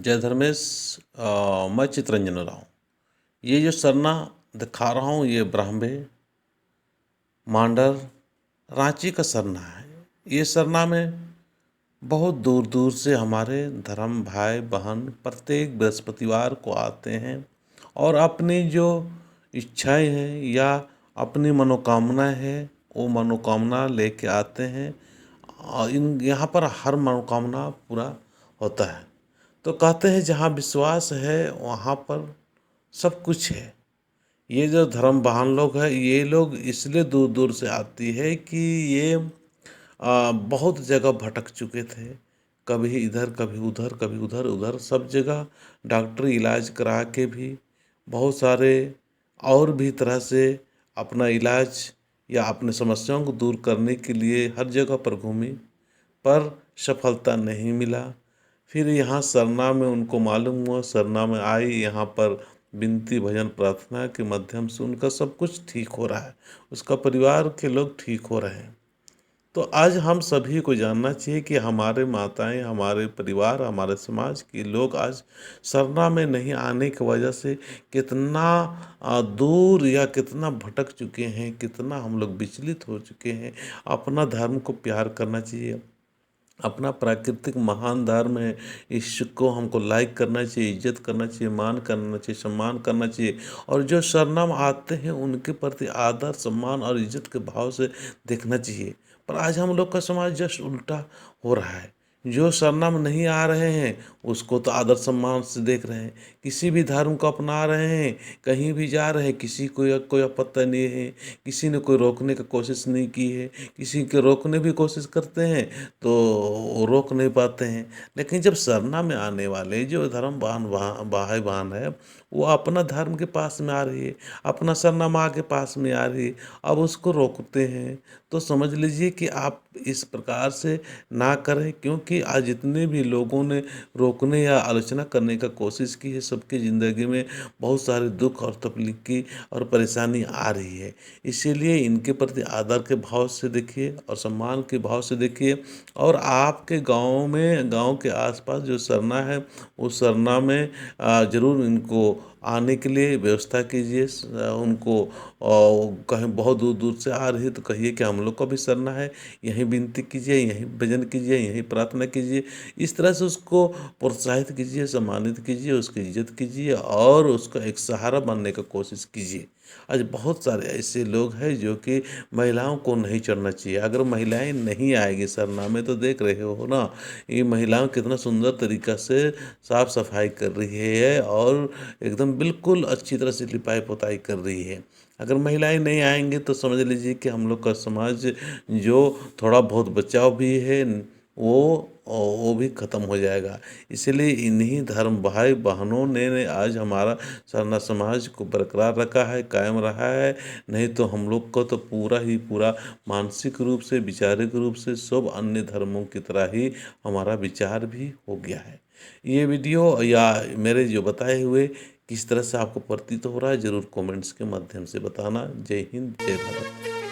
जय धर्मेश। मैं चितरंजन राव। ये जो सरना दिखा रहा हूँ ये ब्राह्मणे मांडर रांची का सरना है। ये सरना में बहुत दूर दूर से हमारे धर्म भाई बहन प्रत्येक बृहस्पतिवार को आते हैं और अपनी जो इच्छाएं हैं या अपनी मनोकामनाएं हैं वो मनोकामना लेके आते हैं और इन यहाँ पर हर मनोकामना पूरा होता है। तो कहते हैं जहाँ विश्वास है वहाँ पर सब कुछ है। ये जो धर्मवान लोग हैं ये लोग इसलिए दूर दूर से आती है कि ये बहुत जगह भटक चुके थे। कभी इधर कभी उधर कभी उधर उधर सब जगह डॉक्टरी इलाज करा के भी बहुत सारे और भी तरह से अपना इलाज या अपने समस्याओं को दूर करने के लिए हर जगह पर घूमी पर सफलता नहीं मिला। फिर यहाँ सरना में उनको मालूम हुआ, सरना में आई, यहाँ पर विनती भजन प्रार्थना के माध्यम से उनका सब कुछ ठीक हो रहा है, उसका परिवार के लोग ठीक हो रहे हैं। तो आज हम सभी को जानना चाहिए कि हमारे माताएं, हमारे परिवार, हमारे समाज के लोग आज सरना में नहीं आने की वजह से कितना दूर या कितना भटक चुके हैं, कितना हम लोग विचलित हो चुके हैं। अपना धर्म को प्यार करना चाहिए, अपना प्राकृतिक महान धर्म है, इसको हमको लाइक करना चाहिए, इज्जत करना चाहिए, मान करना चाहिए, सम्मान करना चाहिए। और जो सरनाम आते हैं उनके प्रति आदर सम्मान और इज्जत के भाव से देखना चाहिए। पर आज हम लोग का समाज जस्ट उल्टा हो रहा है। जो सरनाम नहीं आ रहे हैं उसको तो आदर सम्मान से देख रहे हैं, किसी भी धर्म को अपना रहे हैं, कहीं भी जा रहे हैं, किसी को कोई आपत्ति नहीं है, किसी ने कोई रोकने की कोशिश नहीं की है। किसी के रोकने भी कोशिश करते हैं तो वो रोक नहीं पाते हैं। लेकिन जब सरना में आने वाले जो धर्मवान भाई बहन है वो अपना धर्म के पास में आ रही है, अपना सरना माँ के पास में आ रही है, अब उसको रोकते हैं तो समझ लीजिए कि आप इस प्रकार से ना करें। क्योंकि आज जितने भी लोगों ने रोकने या आलोचना करने का कोशिश की है सबकी ज़िंदगी में बहुत सारे दुख और तकलीफ की और परेशानी आ रही है। इसीलिए इनके प्रति आदर के भाव से देखिए और सम्मान के भाव से देखिए। और आपके गांव में, गांव के आसपास जो सरना है उस सरना में ज़रूर इनको आने के लिए व्यवस्था कीजिए। उनको कहीं बहुत दूर दूर से आ रही है तो कहिए कि हम लोग का भी सरना है, यहीं विनती कीजिए, यहीं भजन कीजिए, यहीं प्रार्थना कीजिए। इस तरह से उसको प्रोत्साहित कीजिए, सम्मानित कीजिए, उसकी इज्जत कीजिए और उसका एक सहारा बनने का कोशिश कीजिए। आज बहुत सारे ऐसे लोग हैं जो कि महिलाओं को नहीं चढ़ना चाहिए। अगर महिलाएं नहीं आएगी सरना में तो देख रहे हो ना, ये महिलाएं कितना सुंदर तरीक़ा से साफ सफाई कर रही है और एकदम बिल्कुल अच्छी तरह से लिपाई पोताई कर रही है। अगर महिलाएं नहीं आएंगी तो समझ लीजिए कि हम लोग का समाज जो थोड़ा बहुत बचाव भी है वो भी ख़त्म हो जाएगा। इसलिए इन्हीं धर्म भाई बहनों ने आज हमारा सरना समाज को बरकरार रखा है, कायम रहा है। नहीं तो हम लोग को तो पूरा ही पूरा मानसिक रूप से, विचारिक रूप से सब अन्य धर्मों की तरह ही हमारा विचार भी हो गया है। ये वीडियो या मेरे जो बताए हुए किस तरह से आपको प्रतीत हो रहा है ज़रूर कमेंट्स के माध्यम से बताना। जय हिंद, जय भारत।